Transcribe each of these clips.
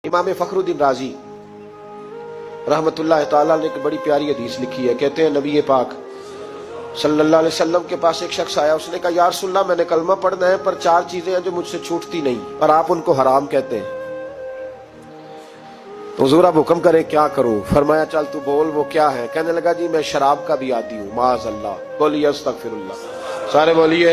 इमाम फखरुद्दीन राजी रहमतुल्लाह ताला ने एक बड़ी प्यारी हदीस लिखी है। कहते हैं नबी पाक सल्लल्लाहु अलैहि वसल्लम के पास एक शख्स आया, उसने कहा या रसूलल्लाह मैंने कलमा पढ़ना है पर 4 चीजें हैं जो मुझसे छूटती नहीं और आप उनको हराम कहते हैं, तो हुजूर आप हुक्म करे क्या करूं? फरमाया चल तू बोल वो क्या है? कहने लगा जी मैं शराब का भी आदी हूं। माज़अल्लाह, बोलिए अस्तगफिरुल्लाह, सारे बोलिए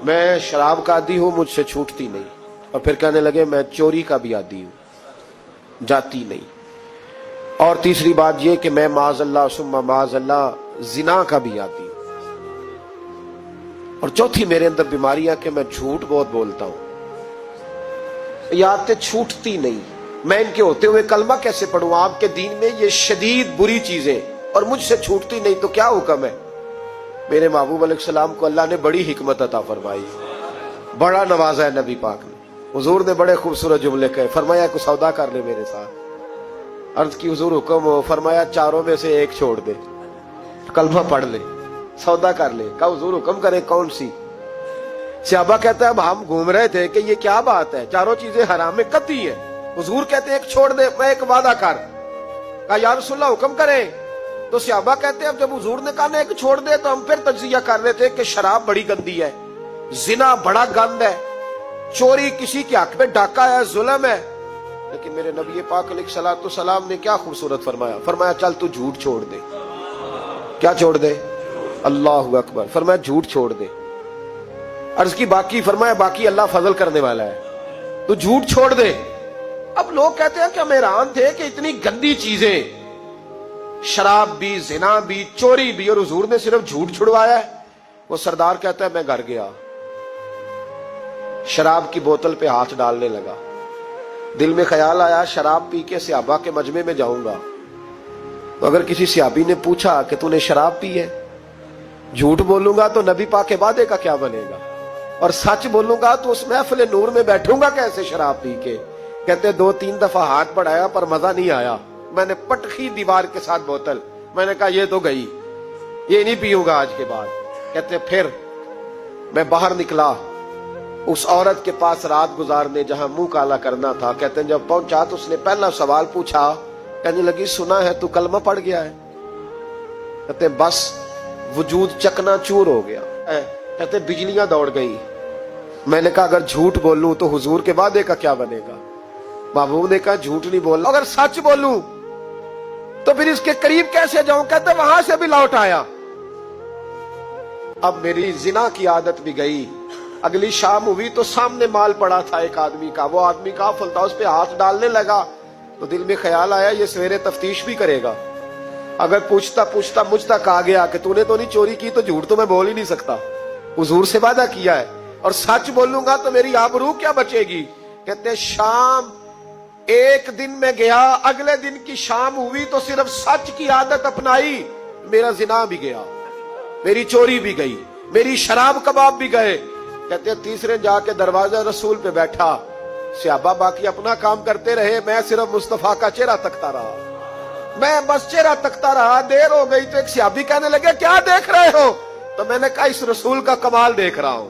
मैं शराब का आदी हूं, मुझसे छूटती नहीं। और फिर कहने लगे मैं चोरी का भी आदी हूं, जाती नहीं। और तीसरी बात ये कि मैं माज़अल्लाह सुम्मा माज़अल्लाह जिना का भी आदी हूं। और चौथी मेरे अंदर बीमारियां कि मैं झूठ बहुत बोलता हूं। ये आदतें छूटती नहीं, मैं इनके होते हुए कलमा कैसे पढ़ूं? आपके दीन में ये शदीद बुरी चीजें और मुझसे छूटती नहीं, तो क्या हुक्म है? मेरे महबूब अलैहिस्सलाम को अल्लाह ने बड़ी हिकमत अता फरमाई, बड़ा नवाजा है नबी पाक ने। हुजूर ने बड़े खूबसूरत जुमले कहे, फरमाया कुछ सौदा कर ले मेरे साथ। अर्ज की हुजूर हुक्म हो, फरमाया चारों में से एक छोड़ दे, कलमा पढ़ ले, सौदा कर ले। कहा हुजूर हुक्म करे कौन सी? सहाबा कहता है अब हम घूम रहे थे कि ये क्या बात है, चारों चीजें हराम में कतई है। हुजूर कहते एक छोड़ दे, मैं एक वादा कर। कहा या रसूलल्लाह हुक्म करे। तो सहाबा कहते हैं अब जब हुजूर ने कहा ना एक छोड़ दे, तो हम फिर तज्जिया कर रहे थे कि शराब बड़ी गंदी है, जिना बड़ा गंद है, चोरी किसी के हक में डाका है, जुल्म है। लेकिन मेरे नबी पाक अलैहिस्सलातु सलाम ने क्या खूबसूरत फरमाया, फरमाया चल तू झूठ छोड़ दे। क्या छोड़ दे? अल्लाहु अकबर। फरमाया झूठ छोड़ दे। अर्ज की बाकी? फरमाया बाकी अल्लाह फजल करने वाला है, तू झूठ छोड़ दे। अब लोग कहते हैं कि हम हैरान थे कि इतनी गंदी चीजें, शराब भी, जिना भी, चोरी भी, और हुजूर ने सिर्फ झूठ छुड़वाया है। वो सरदार कहता है मैं घर गया, शराब की बोतल पे हाथ डालने लगा। दिल में ख्याल आया शराब पी के सहाबा के मजमे में जाऊंगा, तो अगर किसी सहाबी ने पूछा कि तूने शराब पी है, झूठ बोलूंगा तो नबी पाक के वादे का क्या बनेगा, और सच बोलूंगा तो उस महफिल नूर में बैठूंगा कैसे शराब पी के? कहते 2-3 दफा हाथ बढ़ाया पर मजा नहीं आया, मैंने पटखी दीवार के साथ बोतल, मैंने कहा ये तो गई, ये नहीं पीऊंगा आज के बाद। कहते फिर मैं बाहर निकला उस औरत के पास रात गुजारने जहां मुंह काला करना था। कहते जब पहुंचा तो उसने पहला सवाल पूछा, कहने लगी सुना है तू कलमा पढ़ गया है? कहते बस वजूद चकनाचूर हो गया। कहते बिजलियां दौड़ गई। मैंने कहा अगर झूठ बोलूं तो हुजूर के वादे का क्या बनेगा? महबूब ने कहा झूठ नहीं बोलना, अगर सच बोलूं तो फिर इसके करीब कैसे जाऊं? कहते वहां से भी लौट आया। अब मेरी जिना की आदत भी गई। अगली शाम हुई तो सामने माल पड़ा था एक आदमी का, वो आदमी का फलता उस पे हाथ डालने लगा, तो दिल में ख्याल आया ये सवेरे तफ्तीश भी करेगा, अगर पूछता पूछता मुझ तक आ गया कि तूने तो नहीं चोरी की, तो झूठ तो मैं बोल ही नहीं सकता, हुजूर से वादा किया है, और सच बोलूंगा तो मेरी आबरू क्या बचेगी। कहते शाम एक दिन में गया, अगले दिन की शाम हुई तो सिर्फ सच की आदत अपनाई, मेरा जिना भी गया, मेरी चोरी भी गई, मेरी शराब कबाब भी गए। कहते तीसरे जाके दरवाजा रसूल पे बैठा, सहाबा बाकी अपना काम करते रहे, मैं सिर्फ मुस्तफा का चेहरा तकता रहा, मैं बस चेहरा तकता रहा। देर हो गई तो एक सहाबी कहने लगे क्या देख रहे हो? तो मैंने कहा इस रसूल का कमाल देख रहा हूं,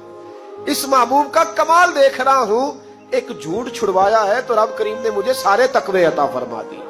इस महबूब का कमाल देख रहा हूं। एक झूठ छुड़वाया है तो रब करीम ने मुझे सारे तकवे अता फरमा दिए।